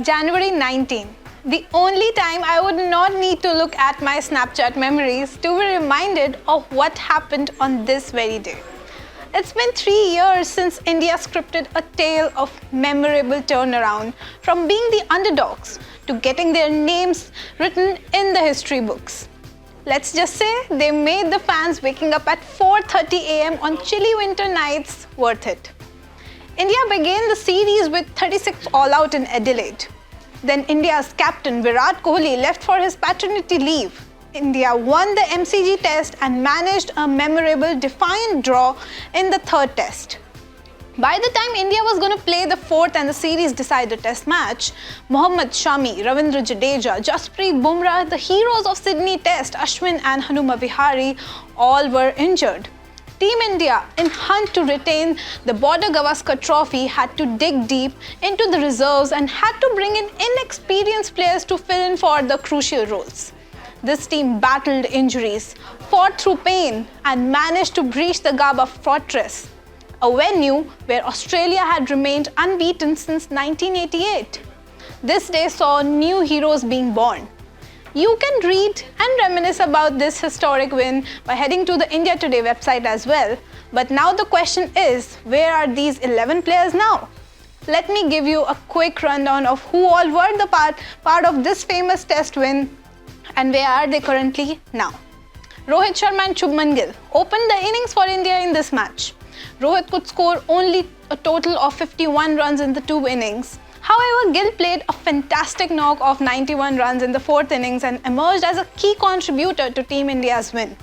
January 19. The only time I would not need to look at my Snapchat memories to be reminded of what happened on this very day. It's been 3 years since India scripted a tale of memorable turnaround from being the underdogs to getting their names written in the history books. Let's just say they made the fans waking up at 4:30 a.m. on chilly winter nights worth it. India began the series with 36 all-out in Adelaide. Then India's captain Virat Kohli left for his paternity leave. India won the MCG test and managed a memorable defiant draw in the third test. By the time India was going to play the fourth and the series decider test match, Mohammad Shami, Ravindra Jadeja, Jasprit Bumrah, the heroes of Sydney Test, Ashwin and Hanuma Vihari, all were injured. Team India, in hunt to retain the Border Gavaskar Trophy, had to dig deep into the reserves and had to bring in inexperienced players to fill in for the crucial roles. This team battled injuries, fought through pain, and managed to breach the Gabba fortress, a venue where Australia had remained unbeaten since 1988. This day saw new heroes being born. You can read and reminisce about this historic win by heading to the India Today website as well. But now the question is, where are these 11 players now? Let me give you a quick rundown of who all were the part of this famous test win and where are they currently now. Rohit Sharma and Shubman Gill opened the innings for India in this match. Rohit could score only a total of 51 runs in the 2 innings. However, Gill played a fantastic knock of 91 runs in the 4th innings and emerged as a key contributor to Team India's win.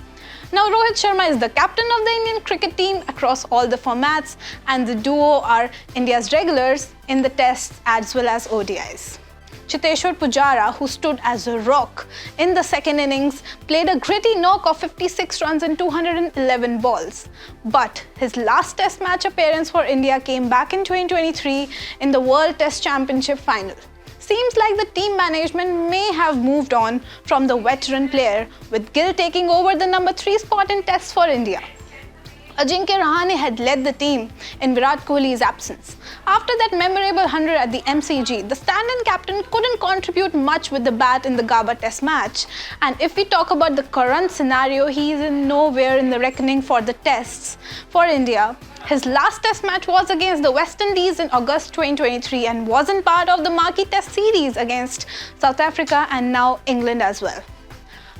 Now, Rohit Sharma is the captain of the Indian cricket team across all the formats, and the duo are India's regulars in the tests as well as ODIs. Cheteshwar Pujara, who stood as a rock in the 2nd innings, played a gritty knock of 56 runs in 211 balls. But his last Test match appearance for India came back in 2023 in the World Test Championship final. Seems like the team management may have moved on from the veteran player, with Gill taking over the number 3 spot in Tests for India. Ajinkya Rahane had led the team in Virat Kohli's absence. After that memorable 100 at the MCG, the stand-in captain couldn't contribute much with the bat in the Gabba test match. And if we talk about the current scenario, he is in nowhere in the reckoning for the tests for India. His last test match was against the West Indies in August 2023 and wasn't part of the marquee test series against South Africa and now England as well.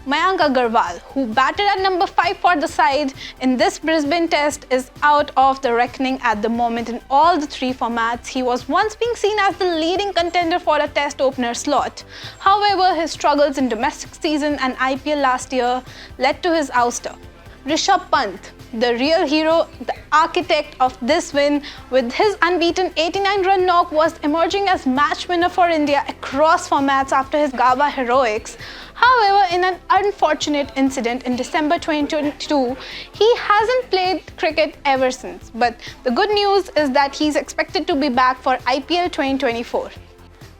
Mayank Agarwal, who batted at number 5 for the side in this Brisbane test, is out of the reckoning at the moment in all the 3 formats. He was once being seen as the leading contender for a test opener slot. However, his struggles in domestic season and IPL last year led to his ouster. Rishabh Pant, the real hero, the architect of this win with his unbeaten 89-run knock, was emerging as match winner for India across formats after his Gabba heroics. However, in an unfortunate incident in December 2022, he hasn't played cricket ever since. But the good news is that he's expected to be back for IPL 2024.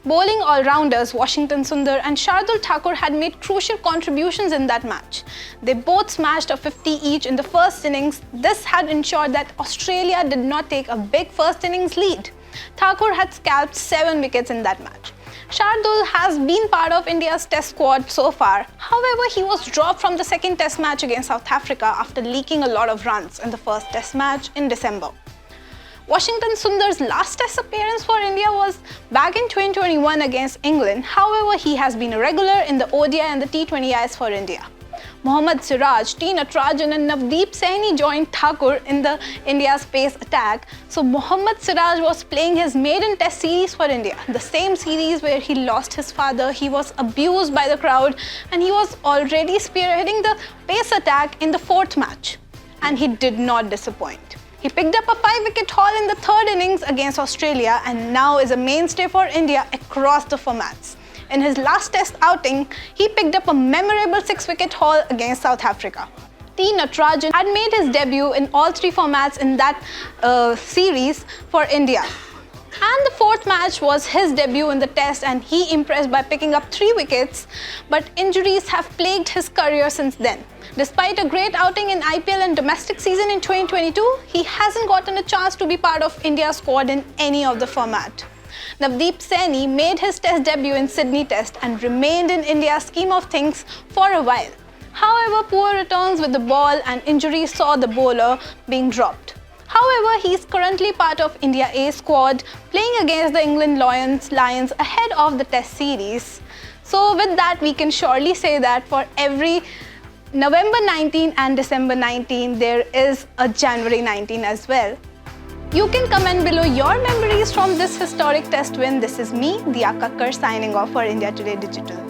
Bowling all-rounders Washington Sundar and Shardul Thakur had made crucial contributions in that match. They both smashed a 50 each in the first innings. This had ensured that Australia did not take a big first innings lead. Thakur had scalped 7 wickets in that match. Shardul has been part of India's test squad so far. However, he was dropped from the 2nd test match against South Africa after leaking a lot of runs in the first test match in December. Washington Sundar's last test appearance for India was back in 2021 against England. However, he has been a regular in the ODI and the T20Is for India. Mohammad Siraj, T. Natarajan and Navdeep Saini joined Thakur in the India's pace attack. So Mohammad Siraj was playing his maiden test series for India, the same series where he lost his father, he was abused by the crowd, and he was already spearheading the pace attack in the 4th match. And he did not disappoint. He picked up a 5-wicket haul in the 3rd innings against Australia and now is a mainstay for India across the formats. In his last test outing, he picked up a memorable 6-wicket haul against South Africa. T. Natarajan had made his debut in all 3 formats in that series for India. And the 4th match was his debut in the test and he impressed by picking up 3 wickets, but injuries have plagued his career since then. Despite a great outing in IPL and domestic season in 2022, he hasn't gotten a chance to be part of India's squad in any of the format. Navdeep Saini made his Test debut in Sydney Test and remained in India's scheme of things for a while. However, poor returns with the ball and injuries saw the bowler being dropped. However, he is currently part of India A squad playing against the England Lions ahead of the Test series. So with that, we can surely say that for every November 19 and December 19, there is a January 19 as well. You can comment below your memories from this historic Test win. This is me, Diya Kakkar, signing off for India Today Digital.